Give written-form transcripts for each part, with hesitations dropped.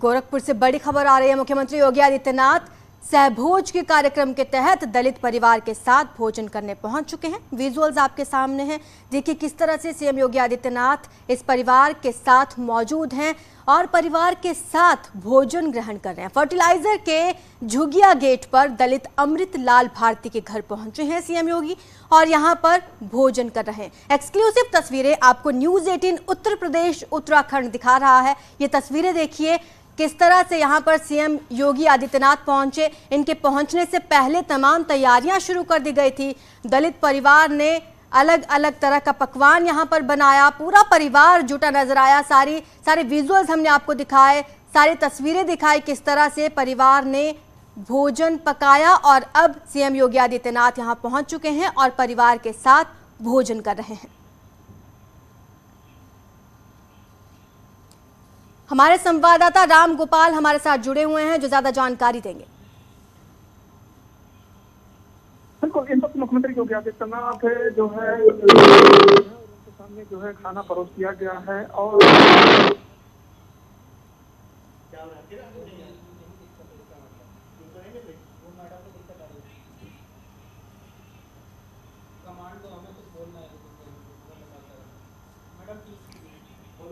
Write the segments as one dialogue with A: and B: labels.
A: गोरखपुर से बड़ी खबर आ रही है। मुख्यमंत्री योगी आदित्यनाथ सहभोज के कार्यक्रम के तहत दलित परिवार के साथ भोजन करने पहुंच चुके हैं। विजुअल्स आपके सामने हैं। देखिए किस तरह से सीएम योगी आदित्यनाथ इस परिवार के साथ मौजूद हैं और परिवार के साथ भोजन ग्रहण कर रहे हैं। फर्टिलाइजर के झुगिया गेट पर दलित अमृत लाल भारती के घर पहुंचे हैं सीएम योगी और यहां पर भोजन कर रहे हैं। एक्सक्लूसिव तस्वीरें आपको न्यूज़ 18 उत्तर प्रदेश उत्तराखंड दिखा रहा है। ये तस्वीरें देखिए किस तरह से यहां पर सीएम योगी आदित्यनाथ पहुंचे। इनके पहुंचने से पहले तमाम तैयारियां शुरू कर दी गई थी। दलित परिवार ने अलग अलग तरह का पकवान यहां पर बनाया। पूरा परिवार जुटा नजर आया। सारे विजुअल्स हमने आपको दिखाए, सारी तस्वीरें दिखाई किस तरह से परिवार ने भोजन पकाया और अब सीएम योगी आदित्यनाथ यहां पहुंच चुके हैं और परिवार के साथ भोजन कर रहे हैं। हमारे संवाददाता राम गोपाल हमारे साथ जुड़े हुए हैं जो ज्यादा जानकारी देंगे।
B: बिल्कुल, इन वक्त मुख्यमंत्री योगी आदित्यनाथ जो है उनके सामने जो है खाना परोस दिया गया है और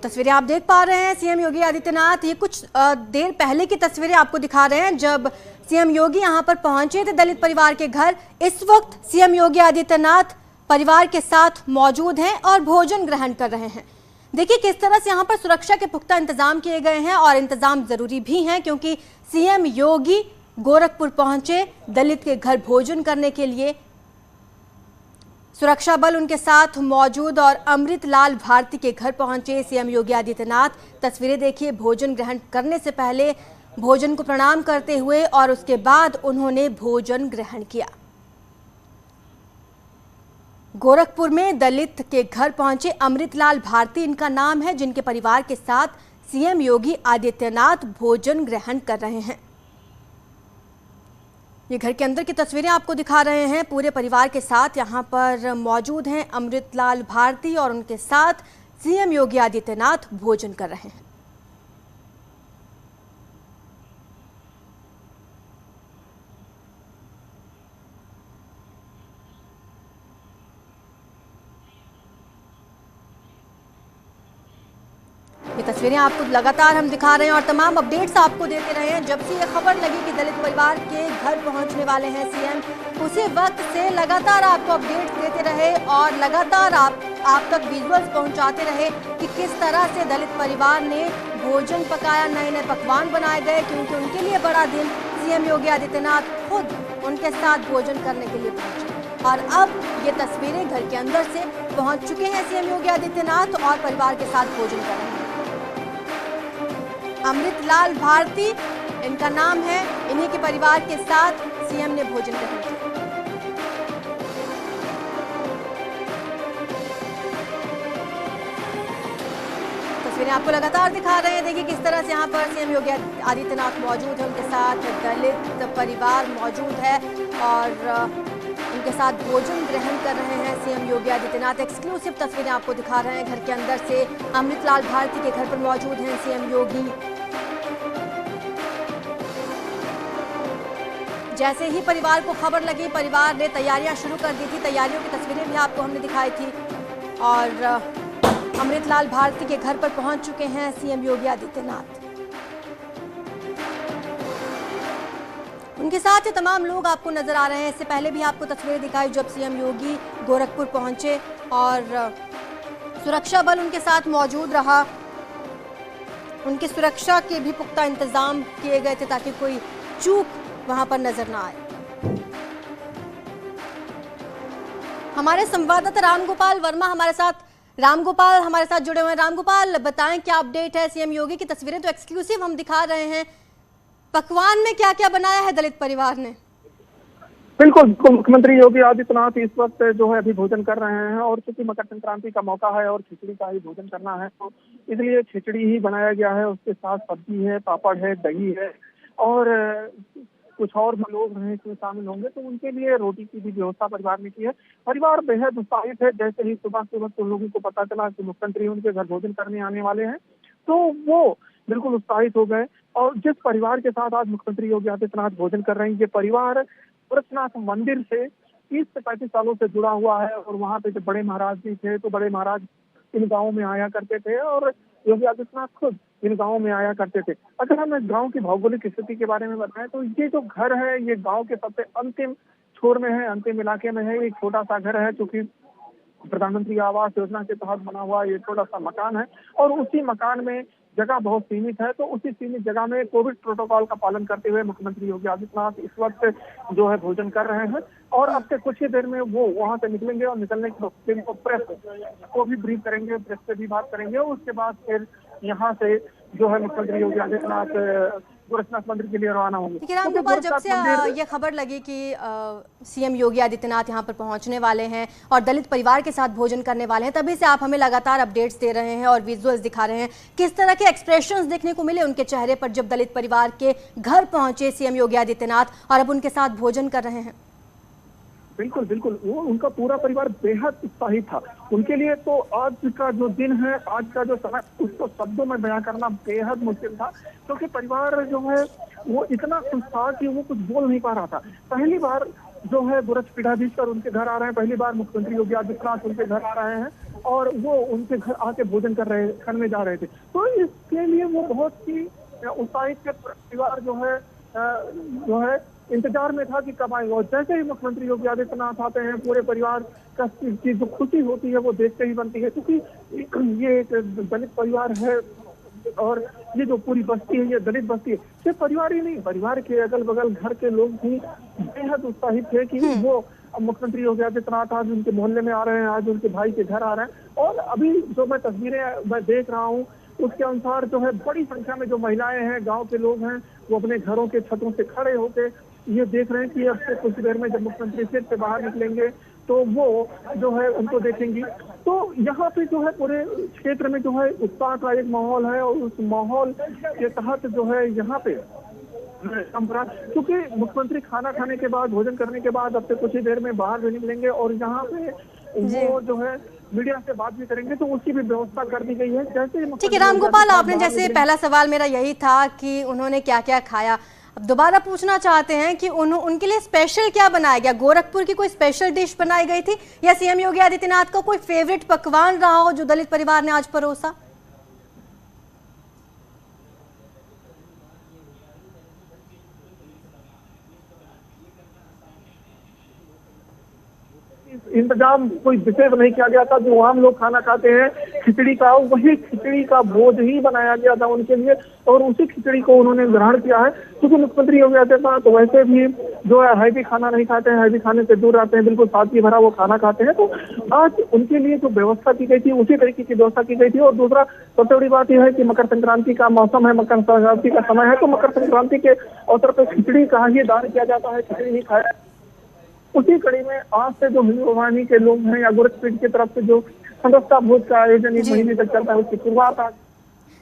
A: तस्वीरें आप देख पा रहे हैं सीएम योगी आदित्यनाथ। ये कुछ देर पहले की तस्वीरें आपको दिखा रहे हैं जब सीएम योगी यहां पर पहुंचे थे दलित परिवार के घर। इस वक्त सीएम योगी आदित्यनाथ परिवार के साथ मौजूद हैं और भोजन ग्रहण कर रहे हैं। देखिए किस तरह से यहां पर सुरक्षा के पुख्ता इंतजाम किए गए हैं और इंतजाम जरूरी भी हैं क्योंकि सीएम योगी गोरखपुर पहुंचे दलित के घर भोजन करने के लिए। सुरक्षा बल उनके साथ मौजूद और अमृत लाल भारती के घर पहुंचे सीएम योगी आदित्यनाथ। तस्वीरें देखिए भोजन ग्रहण करने से पहले भोजन को प्रणाम करते हुए और उसके बाद उन्होंने भोजन ग्रहण किया। गोरखपुर में दलित के घर पहुंचे अमृत लाल भारती इनका नाम है, जिनके परिवार के साथ सीएम योगी आदित्यनाथ भोजन ग्रहण कर रहे हैं। ये घर के अंदर की तस्वीरें आपको दिखा रहे हैं। पूरे परिवार के साथ यहाँ पर मौजूद हैं अमृत लाल भारती और उनके साथ सीएम योगी आदित्यनाथ भोजन कर रहे हैं। ये तस्वीरें आपको लगातार हम दिखा रहे हैं और तमाम अपडेट्स आपको देते रहे हैं। जब से ये खबर लगी कि दलित परिवार के घर पहुंचने वाले हैं सीएम, उसी वक्त से लगातार आपको अपडेट्स देते रहे और लगातार आप तक विजुअल्स पहुंचाते रहे कि किस तरह से दलित परिवार ने भोजन पकाया, नए नए पकवान बनाए गए क्योंकि उनके लिए बड़ा दिन। सीएम योगी आदित्यनाथ खुद उनके साथ भोजन करने के लिए पहुंचे और अब ये तस्वीरें घर के अंदर से पहुंच चुके हैं सीएम योगी आदित्यनाथ और परिवार के साथ भोजन कर रहे हैं। अमृत लाल भारती इनका नाम है। इन्हीं के परिवार के साथ सीएम ने भोजन ग्रहण किया। तस्वीरें आपको लगातार दिखा रहे हैं। देखिए किस तरह से यहाँ पर सीएम योगी आदित्यनाथ मौजूद है, उनके साथ दलित परिवार मौजूद है और उनके साथ भोजन ग्रहण कर रहे हैं सीएम योगी आदित्यनाथ। एक्सक्लूसिव तस्वीरें आपको दिखा रहे हैं घर के अंदर से। अमृत लाल भारती के घर पर मौजूद हैं सीएम योगी। जैसे ही परिवार को खबर लगी, परिवार ने तैयारियां शुरू कर दी थी। तैयारियों की तस्वीरें भी आपको हमने दिखाई थी और अमृत लाल भारती के घर पर पहुंच चुके हैं सीएम योगी आदित्यनाथ। उनके साथ ये तमाम लोग आपको नजर आ रहे हैं। इससे पहले भी आपको तस्वीरें दिखाई जब सीएम योगी गोरखपुर पहुंचे और सुरक्षा बल उनके साथ मौजूद रहा। उनकी सुरक्षा के भी पुख्ता इंतजाम किए गए थे ताकि कोई चूक वहां पर नजर ना आए। हमारे संवाददाता रामगोपाल वर्मा हमारे साथ जुड़े हुए हैं। रामगोपाल, बताएं क्या अपडेट है सीएम योगी की? तस्वीरें तो एक्सक्लूसिव हम दिखा रहे हैं। पकवान में क्या क्या बनाया है दलित परिवार ने?
B: बिल्कुल, मुख्यमंत्री योगी आदित्यनाथ इस वक्त जो है अभी भोजन कर रहे हैं और चूंकि मकर संक्रांति का मौका है और खिचड़ी का ही भोजन करना है तो इसलिए खिचड़ी ही बनाया गया है। उसके साथ सब्जी है, पापड़ है, दही है और कुछ और लोग हैं इसमें शामिल होंगे तो उनके लिए रोटी की भी व्यवस्था परिवार ने की है। परिवार बेहद उत्साहित है। जैसे ही सुबह उन लोगों को पता चला कि मुख्यमंत्री उनके घर भोजन करने आने वाले हैं तो वो बिल्कुल उत्साहित हो गए। और जिस परिवार के साथ आज मुख्यमंत्री योगी आदित्यनाथ भोजन कर रहे हैं, ये परिवार गोरखनाथ मंदिर से 30 से 35 सालों से जुड़ा हुआ है। और वहाँ पे जब बड़े महाराज जी थे तो बड़े महाराज इन गाँव में आया करते थे और योगी आदित्यनाथ खुद इन गाँव में आया करते थे। अगर हम इस गाँव की भौगोलिक स्थिति के बारे में बताएं तो ये जो घर है ये गाँव के सबसे अंतिम छोर में है, अंतिम इलाके में है। एक छोटा सा घर है जो कि प्रधानमंत्री आवास योजना के तहत बना हुआ ये छोटा सा मकान है। और उसी मकान में जगह बहुत सीमित है, तो उसी सीमित जगह में कोविड प्रोटोकॉल का पालन करते हुए मुख्यमंत्री योगी आदित्यनाथ इस वक्त जो है भोजन कर रहे हैं। और अब से कुछ ही देर में वो वहां से निकलेंगे और निकलने के बाद वो प्रेस को भी ब्रीफ करेंगे, प्रेस से भी बात करेंगे। और उसके बाद फिर यहाँ से जो है मुख्यमंत्री योगी आदित्यनाथ गोरखनाथ मंदिर के लिए रवाना होंगे।
A: देखिए रामगोपाल, जब से ये खबर लगी कि सीएम योगी आदित्यनाथ यहाँ पर पहुंचने वाले हैं और दलित परिवार के साथ भोजन करने वाले हैं, तभी से आप हमें लगातार अपडेट्स दे रहे हैं और विजुअल्स दिखा रहे हैं। किस तरह के एक्सप्रेशंस देखने को मिले उनके चेहरे पर जब दलित परिवार के घर पहुंचे सीएम योगी आदित्यनाथ और अब उनके साथ भोजन कर रहे हैं?
B: बिल्कुल बिल्कुल, वो उनका पूरा परिवार बेहद उत्साहित था। उनके लिए तो आज का जो दिन है, आज का जो समय, उसको शब्दों में बयां करना बेहद मुश्किल था। क्योंकि परिवार जो है वो इतना खुश था कि वो कुछ बोल नहीं पा रहा था। पहली बार जो है गोरखपीठाधीश्वर उनके घर आ रहे हैं, पहली बार मुख्यमंत्री योगी आदित्यनाथ उनके घर आ रहे हैं और वो उनके घर आके भोजन करने जा रहे थे। तो इसके लिए वो बहुत ही उत्साहित परिवार जो है इंतजार में था कि कब आएंगे। और जैसे ही मुख्यमंत्री योगी आदित्यनाथ आते हैं, पूरे परिवार की जो खुशी होती है वो देखते ही बनती है। क्योंकि ये एक दलित परिवार है और ये जो पूरी बस्ती है ये दलित बस्ती है। सिर्फ परिवार ही नहीं, परिवार के अगल बगल घर के लोग भी बेहद उत्साहित थे कि वो मुख्यमंत्री योगी आदित्यनाथ आज उनके मोहल्ले में आ रहे हैं, आज उनके भाई के घर आ रहे हैं। और अभी जो मैं तस्वीरें मैं देख रहा हूँ उसके अनुसार जो है बड़ी संख्या में जो महिलाएं हैं, गांव के लोग हैं, वो अपने घरों के छतों से खड़े होकर ये देख रहे हैं कि अब से कुछ देर में जब मुख्यमंत्री फिर से बाहर निकलेंगे तो वो जो है उनको देखेंगी। तो यहाँ पे जो है पूरे क्षेत्र में जो है उत्साह का एक माहौल है और उस माहौल के तहत जो है यहाँ पे क्योंकि मुख्यमंत्री खाना खाने के बाद, भोजन करने के बाद अब से कुछ ही देर में बाहर भी निकलेंगे और यहाँ पे वो जो है मीडिया से बात भी करेंगे, तो उसकी भी व्यवस्था कर दी गई है। जैसे
A: ठीक है रामगोपाल, आपने जैसे पहला सवाल मेरा यही था कि उन्होंने क्या क्या खाया, अब दोबारा पूछना चाहते हैं कि उनके लिए स्पेशल क्या बनाया गया? गोरखपुर की कोई स्पेशल डिश बनाई गई थी या सीएम योगी आदित्यनाथ का कोई फेवरेट पकवान रहा हो जो दलित परिवार ने आज परोसा?
B: इंतजाम कोई विशेष नहीं किया गया था। जो आम लोग खाना खाते हैं खिचड़ी का, वही खिचड़ी का भोज ही बनाया गया था उनके लिए और उसी खिचड़ी को उन्होंने ग्रहण किया है। क्योंकि मुख्यमंत्री योगी आदित्यनाथ तो वैसे भी जो है हैवी खाना नहीं खाते हैं, हैवी खाने से दूर रहते हैं, बिल्कुल सादगी भरा वो खाना खाते हैं। तो आज उनके लिए जो व्यवस्था की गई थी उसी तरीके की व्यवस्था की गई थी। और दूसरा सबसे बड़ी बात यह है कि मकर संक्रांति का मौसम है, मकर संक्रांति का समय है, तो मकर संक्रांति के अवसर पर खिचड़ी का ही दान किया जाता है, खिचड़ी ही खाया। उसी कड़ी में आज से जो हिंदू वाहिनी के लोग हैं या गोरखपीठ की तरफ से जो समरसता भोज का आयोजन इस महीने तक चलता है उसकी शुरुआत आज।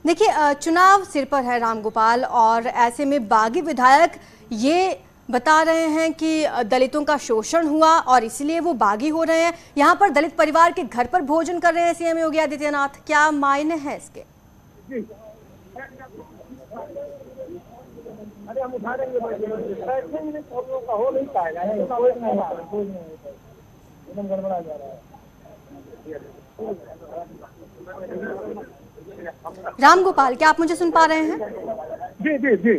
A: देखिए चुनाव सिर पर है रामगोपाल, और ऐसे में बागी विधायक ये बता रहे हैं कि दलितों का शोषण हुआ और इसलिए वो बागी हो रहे हैं। यहाँ पर दलित परिवार के घर पर भोजन कर रहे हैं सीएम योगी आदित्यनाथ, क्या मायने हैं इसके?
B: अरे हम उठा देंगे, हो नहीं पाएगा, एकदम गड़बड़ा जा रहा है।
A: रामगोपाल, क्या आप मुझे सुन पा रहे हैं?
B: जी जी जी।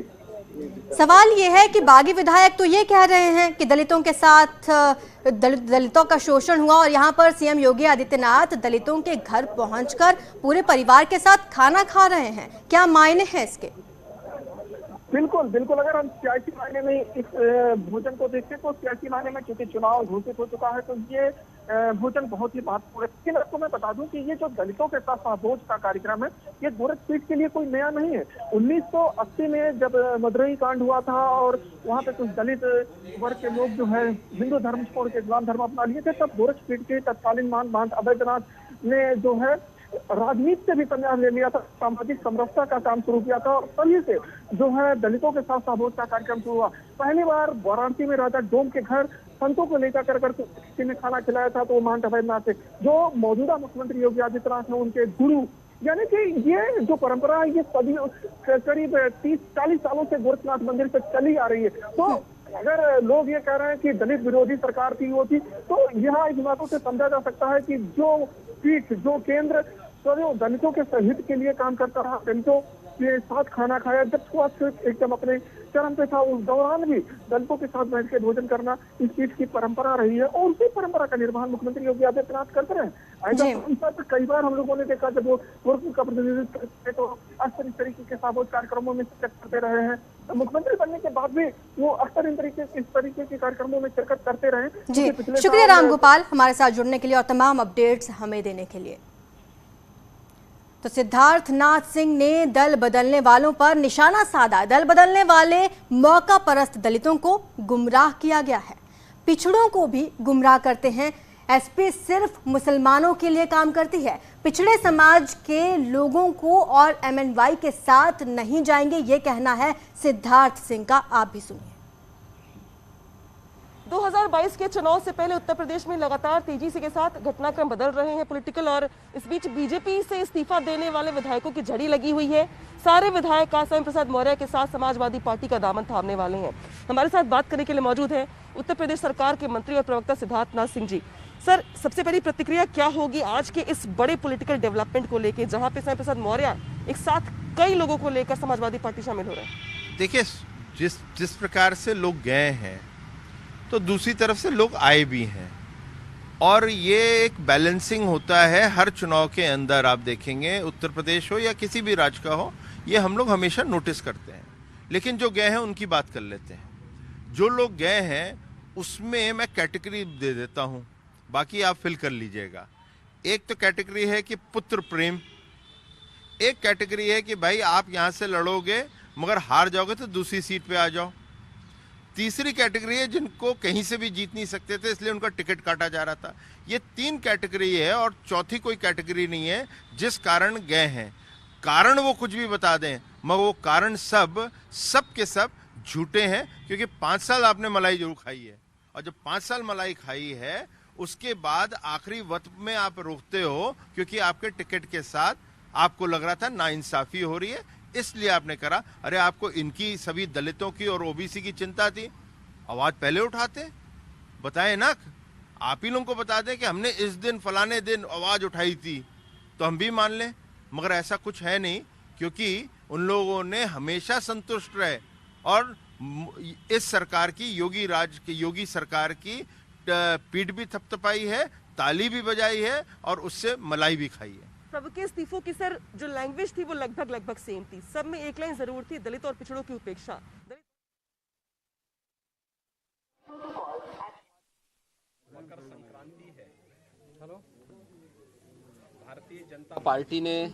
A: सवाल ये है कि बागी विधायक तो ये कह रहे हैं कि दलितों के साथ दलितों का शोषण हुआ और यहाँ पर सीएम योगी आदित्यनाथ दलितों के घर पहुंचकर पूरे परिवार के साथ खाना खा रहे हैं, क्या मायने हैं इसके?
B: बिल्कुल बिल्कुल, अगर हम सियासी मायने में इस भोजन को देखें तो सियासी मायने में चूंकि चुनाव घोषित हो चुका है तो ये भोजन बहुत ही महत्वपूर्ण है। लेकिन आपको मैं बता दूं कि ये जो दलितों के साथ सहभोज का कार्यक्रम है ये गोरखपीठ के लिए कोई नया नहीं है। 1980 में जब मदुरई कांड हुआ था और वहाँ पे कुछ दलित वर्ग के लोग जो है हिंदू धर्म छोड़ के इस्लाम धर्म अपना लिए थे, तब गोरखपीठ के तत्कालीन महंत अवैधनाथ ने जो है राजनीति से भी संन्यास ले लिया था, सामाजिक समरसता का काम शुरू किया था और तभी से जो है दलितों के साथ सहभोज का कार्यक्रम शुरू हुआ। पहली बार वाराणसी में राजा डोम के घर संतों को लेकर किसी ने खाना खिलाया था तो वो महंत अवैधनाथ थे। जो मौजूदा मुख्यमंत्री योगी आदित्यनाथ ने उनके गुरु यानी कि ये जो परंपरा है ये सदियों करीब 30-40 सालों से गोरखनाथ मंदिर पे चली आ रही है। तो अगर लोग ये कह रहे हैं कि दलित विरोधी सरकार थी वो थी, तो यह इन बातों से समझा जा सकता है कि जो पीठ, जो केंद्र दलितों के हित के लिए काम करता रहा, दलितों के साथ खाना खाया, जब स्वास्थ्य एकदम अपने चरम पे था, उस दौरान भी दलितों के साथ बैठ के भोजन करना इस पीठ की परंपरा रही है और उसी परंपरा का निर्वहन मुख्यमंत्री योगी आदित्यनाथ करते रहे। ऐसा कई बार हम लोगों ने देखा, जब वो गोरखपुर का प्रतिनिधित्व करते तो अक्सर इस तरीके के सामूहिक कार्यक्रमों में शिरकत करते रहे हैं। तो मुख्यमंत्री बनने के बाद भी वो अक्सर इस तरीके के कार्यक्रमों में शिरकत करते रहे।
A: जी, शुक्रिया रामगोपाल हमारे साथ जुड़ने के लिए और तमाम अपडेट्स हमें देने के लिए। तो सिद्धार्थनाथ सिंह ने दल बदलने वालों पर निशाना साधा। दल बदलने वाले मौका परस्त दलितों को गुमराह किया गया है, पिछड़ों को भी गुमराह करते हैं। एसपी सिर्फ मुसलमानों के लिए काम करती है, पिछड़े समाज के लोगों को और एमएनवाई के साथ नहीं जाएंगे, ये कहना है सिद्धार्थ सिंह का। आप भी सुनिए।
C: 2022 के चुनाव से पहले उत्तर प्रदेश में लगातार तेजी से के साथ घटनाक्रम बदल रहे हैं पॉलिटिकल, और इस बीच बीजेपी से इस्तीफा देने वाले विधायकों की झड़ी लगी हुई है। सारे विधायक कासम प्रसाद मौर्य के साथ समाजवादी पार्टी का दामन थामने वाले हैं। हमारे साथ बात करने के लिए मौजूद है उत्तर प्रदेश सरकार के मंत्री और प्रवक्ता सिद्धार्थनाथ सिंह जी। सर, सबसे पहली प्रतिक्रिया क्या होगी आज के इस बड़े पॉलिटिकल डेवलपमेंट को लेकर, जहां पे कासम प्रसाद मौर्य एक साथ कई लोगों को लेकर समाजवादी पार्टी शामिल हो रहे हैं?
D: देखिए, जिस प्रकार से लोग गए हैं तो दूसरी तरफ से लोग आए भी हैं, और ये एक बैलेंसिंग होता है हर चुनाव के अंदर। आप देखेंगे उत्तर प्रदेश हो या किसी भी राज्य का हो, ये हम लोग हमेशा नोटिस करते हैं। लेकिन जो गए हैं उनकी बात कर लेते हैं। जो लोग गए हैं उसमें मैं कैटेगरी दे देता हूँ, बाकी आप फिल कर लीजिएगा। एक तो कैटेगरी है कि पुत्र प्रेम, एक कैटेगरी है कि भाई आप यहाँ से लड़ोगे मगर हार जाओगे तो दूसरी सीट पे आ जाओ। तीसरी कैटेगरी है जिनको कहीं से भी जीत नहीं सकते थे इसलिए उनका टिकट काटा जा रहा था। ये 3 कैटेगरी है और चौथी कोई कैटेगरी नहीं है जिस कारण गए हैं। कारण वो कुछ भी बता दें मगर वो कारण सब के सब झूठे हैं, क्योंकि 5 साल आपने मलाई जरूर खाई है, और जब 5 साल मलाई खाई है उसके बाद आखिरी वक्त में आप रोकते हो क्योंकि आपके टिकट के साथ आपको लग रहा था नाइंसाफी हो रही है, इसलिए आपने करा। अरे आपको इनकी सभी दलितों की और ओबीसी की चिंता थी, आवाज पहले उठाते, बताएं ना, आप ही लोगों को बता दें कि हमने इस दिन फलाने दिन आवाज उठाई थी तो हम भी मान लें। मगर ऐसा कुछ है नहीं, क्योंकि उन लोगों ने हमेशा संतुष्ट रहे और इस सरकार की योगी सरकार की पीठ भी थपथपाई है, ताली भी बजाई है और उससे मलाई भी खाई है।
C: सबके इस्तीफों की सर जो लैंग्वेज थी वो लगभग सेम थी, सब में एक लाइन जरूर थी, दलित और पिछड़ों की उपेक्षा।
E: मकर संक्रांति है। हेलो, भारतीय जनता पार्टी ने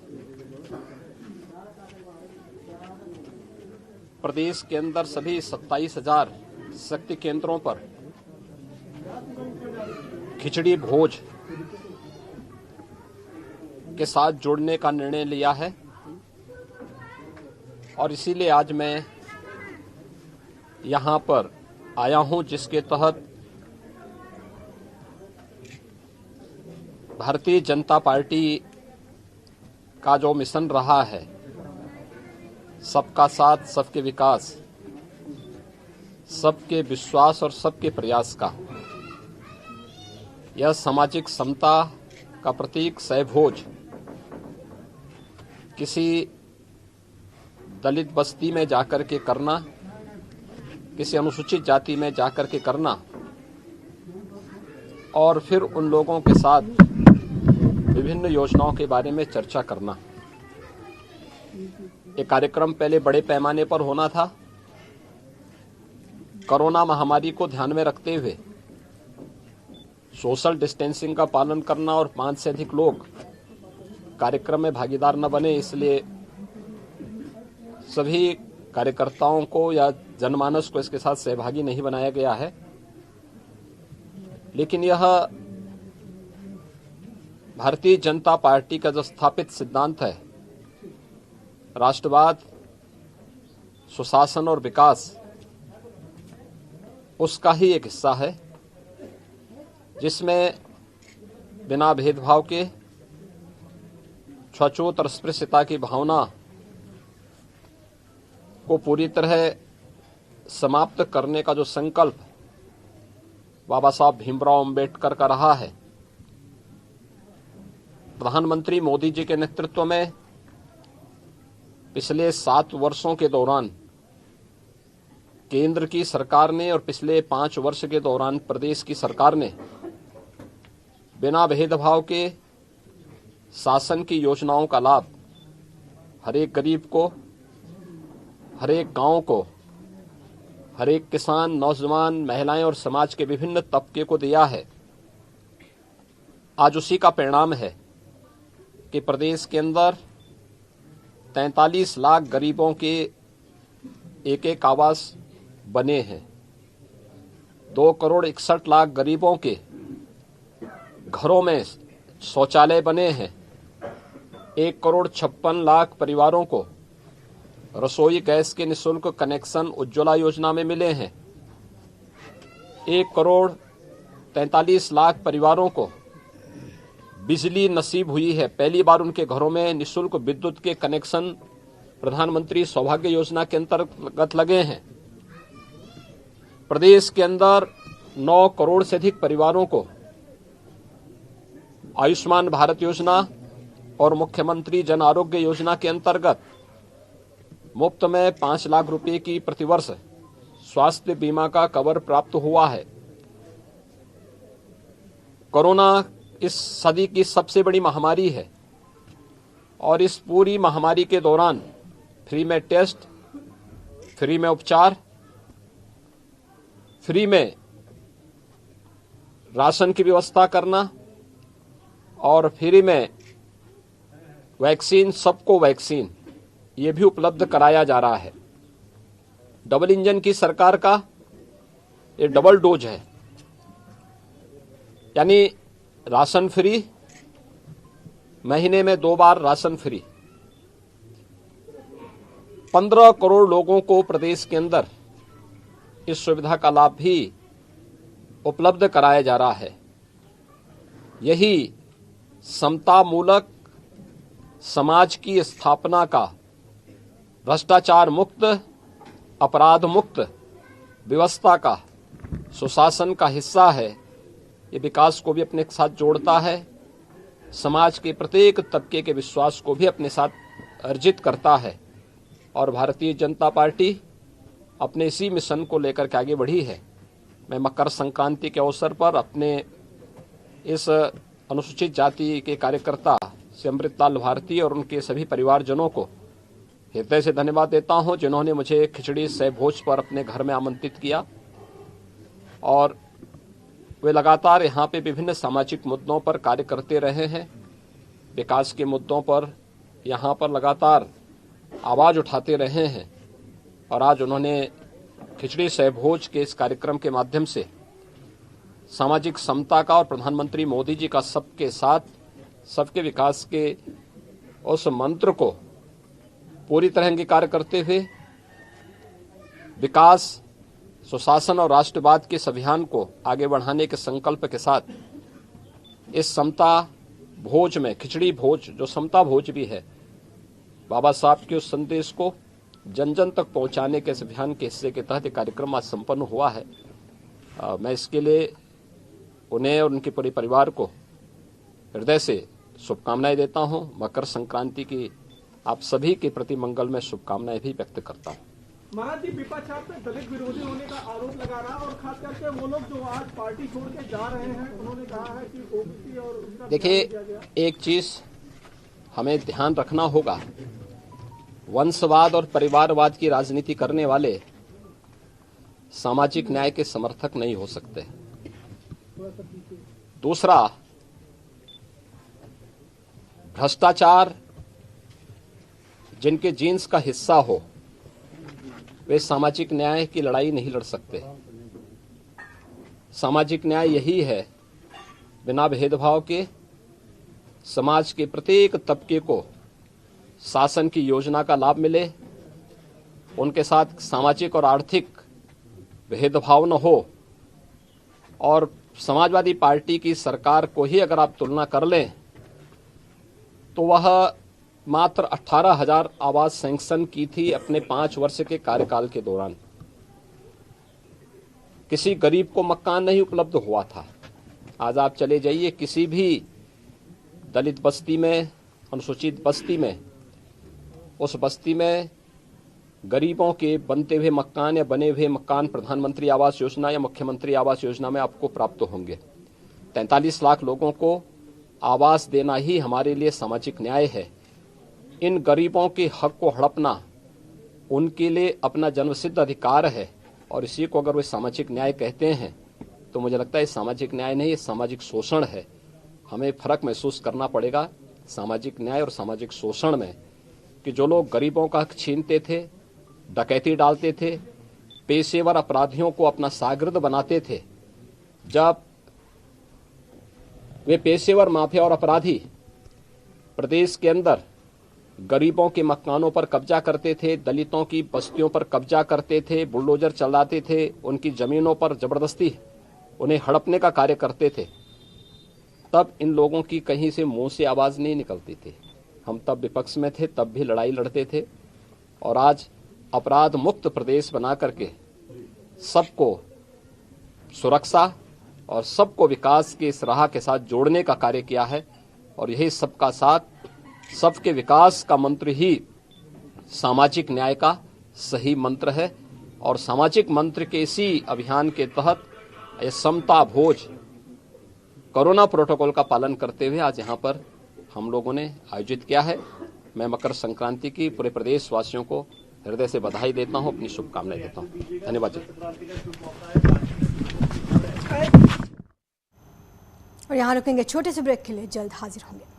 E: प्रदेश के अंदर सभी 27,000 शक्ति केंद्रों पर खिचड़ी भोज के साथ जोड़ने का निर्णय लिया है, और इसीलिए आज मैं यहां पर आया हूं, जिसके तहत भारतीय जनता पार्टी का जो मिशन रहा है, सबका साथ सबके विकास, सबके विश्वास और सबके प्रयास का, यह सामाजिक समता का प्रतीक सहभोज किसी दलित बस्ती में जाकर के करना, किसी अनुसूचित जाति में जाकर के करना, और फिर उन लोगों के साथ विभिन्न योजनाओं के बारे में चर्चा करना। ये कार्यक्रम पहले बड़े पैमाने पर होना था। कोरोना महामारी को ध्यान में रखते हुए सोशल डिस्टेंसिंग का पालन करना और 5 से अधिक लोग कार्यक्रम में भागीदार न बने, इसलिए सभी कार्यकर्ताओं को या जनमानस को इसके साथ सहभागी नहीं बनाया गया है। लेकिन यह भारतीय जनता पार्टी का जो स्थापित सिद्धांत है, राष्ट्रवाद, सुशासन और विकास, उसका ही एक हिस्सा है, जिसमें बिना भेदभाव के छूआछूत और अस्पृश्यता की भावना को पूरी तरह समाप्त करने का जो संकल्प बाबा साहब भीमराव अंबेडकर का रहा है, प्रधानमंत्री मोदी जी के नेतृत्व में पिछले 7 वर्षों के दौरान केंद्र की सरकार ने और पिछले 5 वर्ष के दौरान प्रदेश की सरकार ने बिना भेदभाव के शासन की योजनाओं का लाभ हर एक गरीब को, हर एक गांव को, हर एक किसान, नौजवान, महिलाएं और समाज के विभिन्न तबके को दिया है। आज उसी का परिणाम है कि प्रदेश के अंदर 43 लाख गरीबों के एक आवास बने हैं, 2 करोड़ 61 लाख गरीबों के घरों में शौचालय बने हैं, 1 करोड़ 56 लाख परिवारों को रसोई गैस के निःशुल्क कनेक्शन उज्ज्वला योजना में मिले हैं, 1 करोड़ 43 लाख परिवारों को बिजली नसीब हुई है। पहली बार उनके घरों में निःशुल्क विद्युत के कनेक्शन प्रधानमंत्री सौभाग्य योजना के अंतर्गत लगे हैं। प्रदेश के अंदर 9 करोड़ से अधिक परिवारों को आयुष्मान भारत योजना और मुख्यमंत्री जन आरोग्य योजना के अंतर्गत मुफ्त में 5 लाख रुपए की प्रतिवर्ष स्वास्थ्य बीमा का कवर प्राप्त हुआ है। कोरोना इस सदी की सबसे बड़ी महामारी है और इस पूरी महामारी के दौरान फ्री में टेस्ट, फ्री में उपचार, फ्री में राशन की व्यवस्था करना और फ्री में वैक्सीन, सबको वैक्सीन, ये भी उपलब्ध कराया जा रहा है। डबल इंजन की सरकार का ये डबल डोज है, यानी राशन फ्री, महीने में 2 बार राशन फ्री। 15 करोड़ लोगों को प्रदेश के अंदर इस सुविधा का लाभ भी उपलब्ध कराया जा रहा है। यही समता मूलक समाज की स्थापना का, भ्रष्टाचार मुक्त, अपराध मुक्त व्यवस्था का, सुशासन का हिस्सा है। ये विकास को भी अपने साथ जोड़ता है, समाज के प्रत्येक तबके के विश्वास को भी अपने साथ अर्जित करता है और भारतीय जनता पार्टी अपने इसी मिशन को लेकर के आगे बढ़ी है। मैं मकर संक्रांति के अवसर पर अपने इस अनुसूचित जाति के कार्यकर्ता से अमृतलाल भारती और उनके सभी परिवारजनों को हृदय से धन्यवाद देता हूं, जिन्होंने मुझे खिचड़ी सह भोज पर अपने घर में आमंत्रित किया और वे लगातार यहाँ पे विभिन्न सामाजिक मुद्दों पर कार्य करते रहे हैं। विकास के मुद्दों पर यहाँ पर लगातार आवाज उठाते रहे हैं और आज उन्होंने खिचड़ी सह भोज के इस कार्यक्रम के माध्यम से सामाजिक समता का और प्रधानमंत्री मोदी जी का सबके साथ सबके विकास के उस मंत्र को पूरी तरह अंगीकार करते हुए विकास, सुशासन और राष्ट्रवाद के इस अभियान को आगे बढ़ाने के संकल्प के साथ इस समता भोज में, खिचड़ी भोज जो समता भोज भी है, बाबा साहब के उस संदेश को जन जन तक पहुंचाने के इस अभियान के हिस्से के तहत कार्यक्रम आज संपन्न हुआ है। मैं इसके लिए उन्हें और उनके पूरे परिवार को हृदय से शुभकामनाएं देता हूं। मकर संक्रांति की आप सभी के प्रति मंगल में शुभकामनाएं भी व्यक्त करता हूं।
F: महाराज जी, विपक्ष आप पे दलित विरोधी होने का आरोप लगा रहा है और खास करके वो लोग जो आज पार्टी छोड़ के जा रहे हैं, उन्होंने कहा है कि ओबीसी और उनका
E: देखिए, एक चीज हमें ध्यान रखना होगा, वंशवाद और परिवारवाद की राजनीति करने वाले सामाजिक न्याय के समर्थक नहीं हो सकते। दूसरा, भ्रष्टाचार जिनके जीन्स का हिस्सा हो वे सामाजिक न्याय की लड़ाई नहीं लड़ सकते। सामाजिक न्याय यही है, बिना भेदभाव के समाज के प्रत्येक तबके को शासन की योजना का लाभ मिले, उनके साथ सामाजिक और आर्थिक भेदभाव न हो। और समाजवादी पार्टी की सरकार को ही अगर आप तुलना कर लें तो वह मात्र 18,000 आवास सैंक्शन की थी अपने 5 वर्ष के कार्यकाल के दौरान। किसी गरीब को मकान नहीं उपलब्ध हुआ था। आज आप चले जाइए किसी भी दलित बस्ती में, अनुसूचित बस्ती में, उस बस्ती में गरीबों के बनते हुए मकान या बने हुए मकान प्रधानमंत्री आवास योजना या मुख्यमंत्री आवास योजना में आपको प्राप्त होंगे। 43 लाख लोगों को आवास देना ही हमारे लिए सामाजिक न्याय है। इन गरीबों के हक को हड़पना उनके लिए अपना जन्मसिद्ध अधिकार है, और इसी को अगर वे सामाजिक न्याय कहते हैं तो मुझे लगता है सामाजिक न्याय नहीं, ये सामाजिक शोषण है। हमें फर्क महसूस करना पड़ेगा सामाजिक न्याय और सामाजिक शोषण में, कि जो लोग गरीबों का हक छीनते थे, डकैती डालते थे, पेशेवर अपराधियों को अपना शागिर्द बनाते थे, जब वे पेशेवर माफिया और अपराधी प्रदेश के अंदर गरीबों के मकानों पर कब्जा करते थे, दलितों की बस्तियों पर कब्जा करते थे, बुलडोजर चलाते थे, उनकी जमीनों पर जबरदस्ती उन्हें हड़पने का कार्य करते थे, तब इन लोगों की कहीं से मुंह से आवाज नहीं निकलती थी। हम तब विपक्ष में थे, तब भी लड़ाई लड़ते थे, और आज अपराध मुक्त प्रदेश बना करके सबको सुरक्षा और सबको विकास के इस राह के साथ जोड़ने का कार्य किया है। और यही सबका साथ, सबके विकास का मंत्र ही सामाजिक न्याय का सही मंत्र है। और सामाजिक मंत्र के इसी अभियान के तहत ये समता भोज कोरोना प्रोटोकॉल का पालन करते हुए आज यहाँ पर हम लोगों ने आयोजित किया है। मैं मकर संक्रांति की पूरे प्रदेश वासियों को हृदय से बधाई देता हूँ, अपनी शुभकामनाएं देता हूँ। धन्यवाद जी।
A: और यहाँ रुकेंगे छोटे से ब्रेक के लिए, जल्द हाजिर होंगे।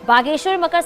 G: बागेश्वर मकर